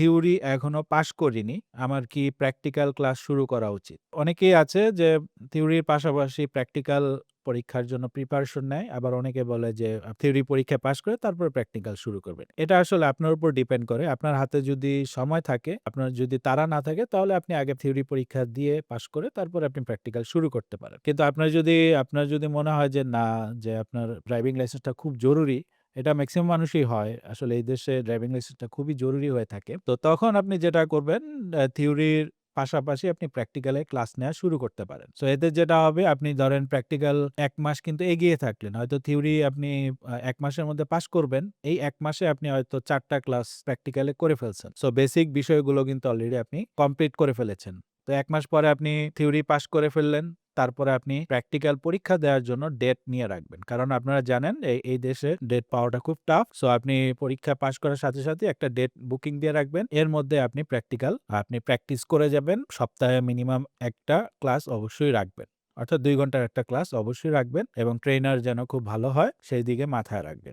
Theory এখনো pass করিনি। আমার কি প্র্যাকটিক্যাল ক্লাস শুরু করা উচিত? অনেকেই আছে যে থিওরির পাশাপাশি প্র্যাকটিক্যাল পরীক্ষার জন্য প্রিপারেশন নেয়। আবার অনেকে বলে যে থিওরি পরীক্ষায় পাস করে তারপরে প্র্যাকটিক্যাল শুরু করবেন। এটা আসলে আপনার উপর ডিপেন্ড করে। আপনার হাতে যদি সময় থাকে, আপনার যদি তাড়া না থাকে তাহলে আপনি আগে থিওরি পরীক্ষা দিয়ে পাস করে তারপরে আপনি প্র্যাকটিক্যাল শুরু করতে পারেন। কিন্তু আপনার যদি মনে হয় যে না, যে আপনার ড্রাইভিং লাইসেন্সটা খুব জরুরি, এটা মেক্সিমাম মানুষই হয়। আসলে এই দেশে ড্রাইভিং লাইসেন্সটা খুবই জরুরি হয়ে থাকে। তো তখন আপনি যেটা করবেন, থিওরির পাশাপাশি আপনি প্র্যাকটিক্যালে ক্লাস নেওয়া শুরু করতে পারেন। সো এতে যেটা হবে, আপনি ধরেন প্র্যাকটিক্যাল ১ মাস কিন্তু এগিয়ে থাকলেন। হয়তো থিওরি আপনি ১ মাসের মধ্যে পাস করবেন। এই ১ মাসে আপনি হয়তো ৪ টা ক্লাস প্র্যাকটিক্যালে করে ফেলছেন। সো বেসিক বিষয়গুলো কিন্তু অলরেডি আপনি কমপ্লিট করে ফেলেছেন। তো ১ মাস পরে আপনি থিওরি পাস করে ফেললেন। তারপরে আপনি প্র্যাকটিক্যাল পরীক্ষা দেওয়ার জন্য ডেট নিয়ে রাখবেন। কারণ আপনারা জানেন এই দেশে ডেট পাওয়াটা খুব টাফ। সো আপনি পরীক্ষা পাস করার সাথে, সাথে একটা ডেট বুকিং দিয়ে রাখবেন। এর মধ্যে আপনি প্র্যাকটিস করে যাবেন। সপ্তাহে মিনিমাম ১ টা ক্লাস অবশ্যই রাখবেন। অর্থাৎ ২ ঘন্টার একটা ক্লাস অবশ্যই রাখবেন এবং ট্রেইনার যেন খুব ভালো হয় সেই দিকে মাথায় রাখবেন।